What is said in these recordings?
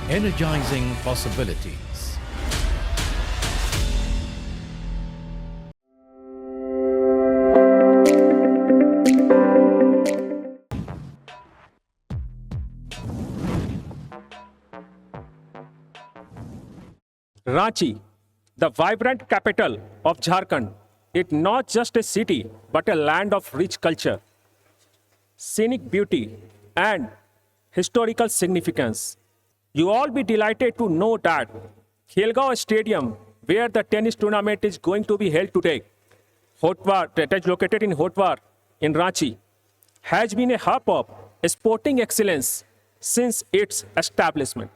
energizing possibilities. Ranchi, the vibrant capital of Jharkhand, is not just a city but a land of rich culture, scenic beauty, and historical significance. You all be delighted to know that Khelgaon Stadium, where the tennis tournament is going to be held today, Hotwar, that is located in Hotwar in Ranchi, has been a hub of sporting excellence since its establishment.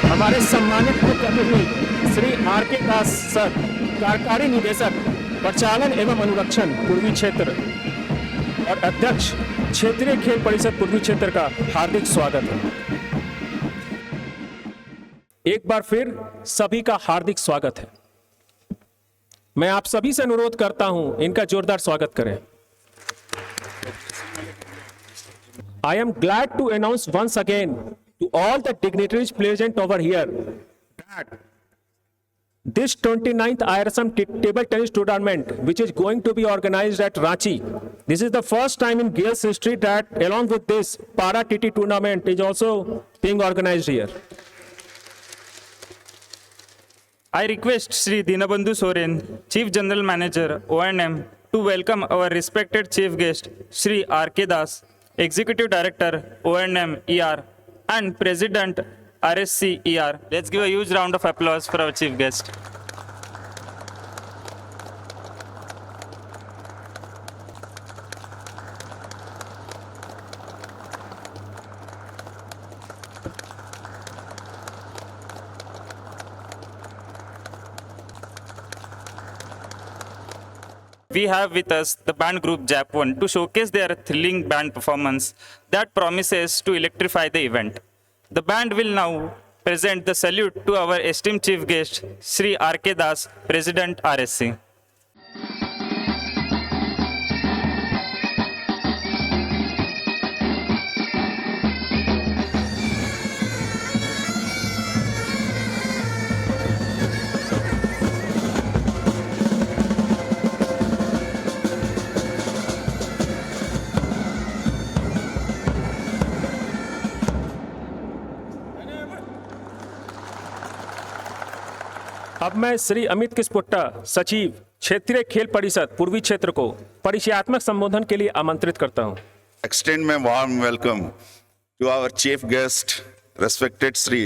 हमारे सम्मानित मुख्य अतिथि Shri are के दास sir, कार्यकारी निदेशक प्रचालन एवं अनुरक्षण पूर्वी क्षेत्र और अध्यक्ष क्षेत्रीय खेल परिषद पूर्वी क्षेत्र का हार्दिक स्वागत है। एक बार फिर सभी का हार्दिक स्वागत है। मैं आप सभी से अनुरोध करता हूं, इनका जोरदार स्वागत करें। I am glad to announce once again to all the dignitaries present over here that this 29th IRSM table tennis tournament, which is going to be organized at Ranchi, this is the first time in girls history that along with this para TT tournament is also being organized here. I request Sri Dinabandhu Soren, Chief General Manager, O&M, to welcome our respected chief guest, Sri R.K. Das, Executive Director, O&M ER, and President, RSC ER. Let's give a huge round of applause for our chief guest. We have with us the band group Jap1 to showcase their thrilling band performance that promises to electrify the event. The band will now present the salute to our esteemed chief guest, Sri R.K. Das, President RSC. अब मैं श्री अमित किस्पोट्टा, सचिव क्षेत्रीय खेल परिषद पूर्वी क्षेत्र को परिचयात्मक संबोधन के लिए आमंत्रित करता हूं। Extend my warm welcome to our chief guest, respected Sri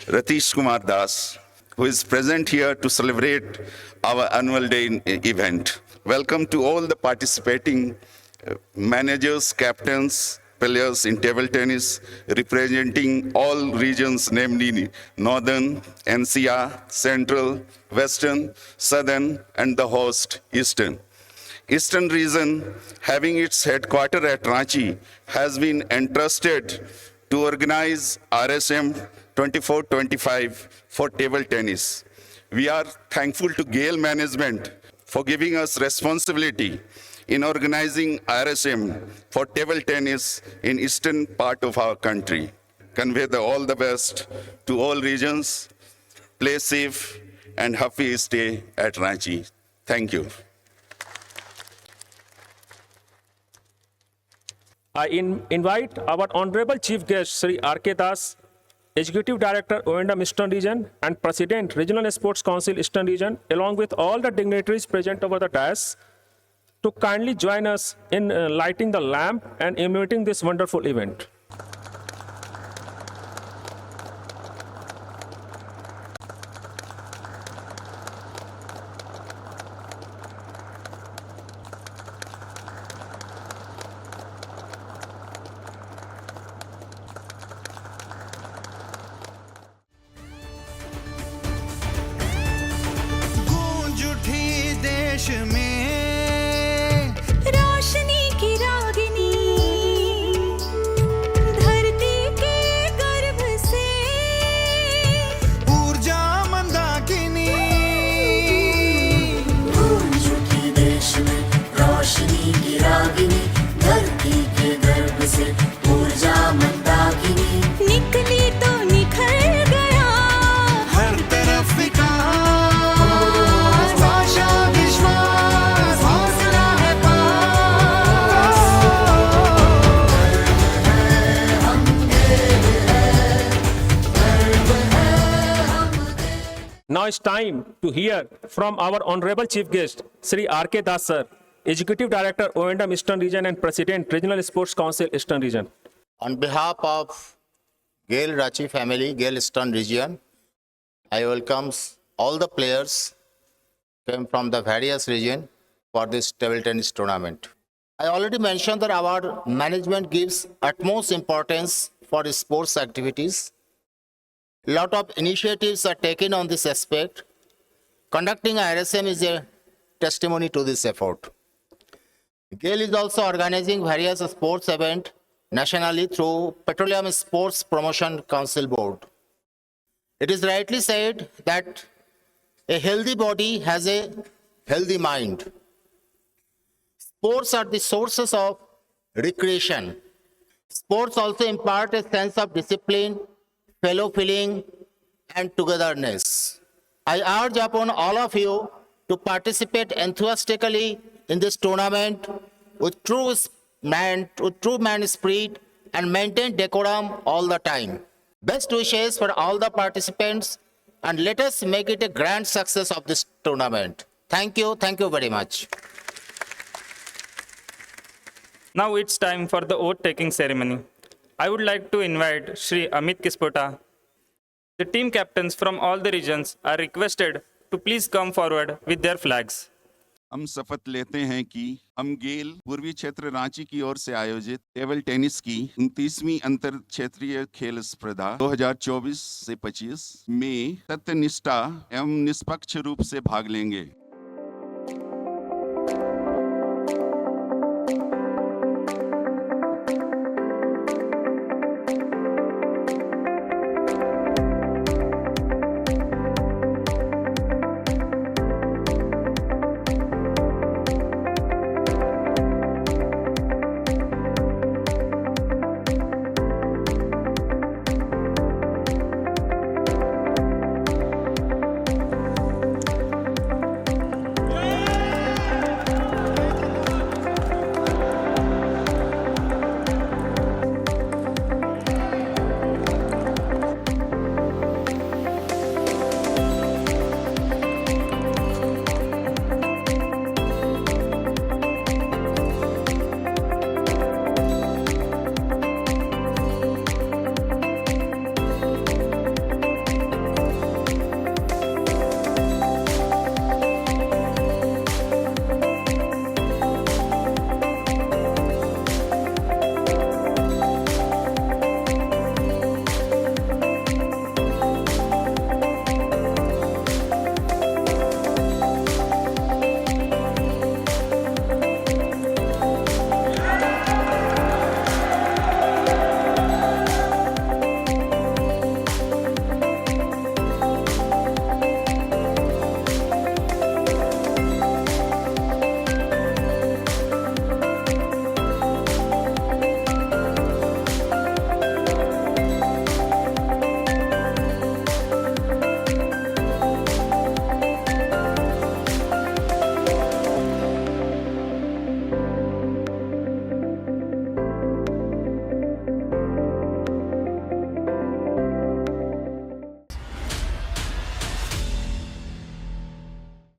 Ratish Kumar Das, who is present here to celebrate our annual day event. Welcome to all the participating managers, captains, players in table tennis, representing all regions, namely Northern, NCR, Central, Western, Southern, and the host, Eastern. Eastern region, having its headquarters at Ranchi, has been entrusted to organize RSM 24-25 for table tennis. We are thankful to Gale management for giving us responsibility in organizing RSM for table tennis in eastern part of our country. Convey all the best to all regions. Play safe and happy stay at Ranchi. Thank you. I invite our honorable chief guest, Sri R.K. Das, Executive Director, O&M Eastern Region, and President, Regional Sports Council Eastern Region, along with all the dignitaries present over the dais, to kindly join us in lighting the lamp and illuminating this wonderful event. गूंज उठी देश में Now it's time to hear from our honorable chief guest, Sri R.K. Das sir, Executive Director, O&M Eastern Region and President, Regional Sports Council, Eastern Region. On behalf of Gail Rachi family, Gail Eastern Region, I welcome all the players came from the various region for this table tennis tournament. I already mentioned that our management gives utmost importance for sports activities. A lot of initiatives are taken on this aspect. Conducting RSM is a testimony to this effort. GAIL is also organizing various sports events nationally through Petroleum Sports Promotion Council Board. It is rightly said that a healthy body has a healthy mind. Sports are the sources of recreation. Sports also impart a sense of discipline, fellow feeling, and togetherness. I urge upon all of you to participate enthusiastically in this tournament with true man spirit and maintain decorum all the time. Best wishes for all the participants, and let us make it a grand success of this tournament. Thank you very much. Now it's time for the oath-taking ceremony. I would like to invite Shri Amit Kispota. The team captains from all the regions are requested to please come forward with their flags. हम शपथ लेते हैं कि हम गेल पूर्वी क्षेत्र रांची की ओर से आयोजित टेबल टेनिस की 29वीं अंतर क्षेत्रीय खेल स्पर्धा 2024 से 25 में तथ्यनिष्ठा एवं निष्पक्ष रूप से भाग लेंगे।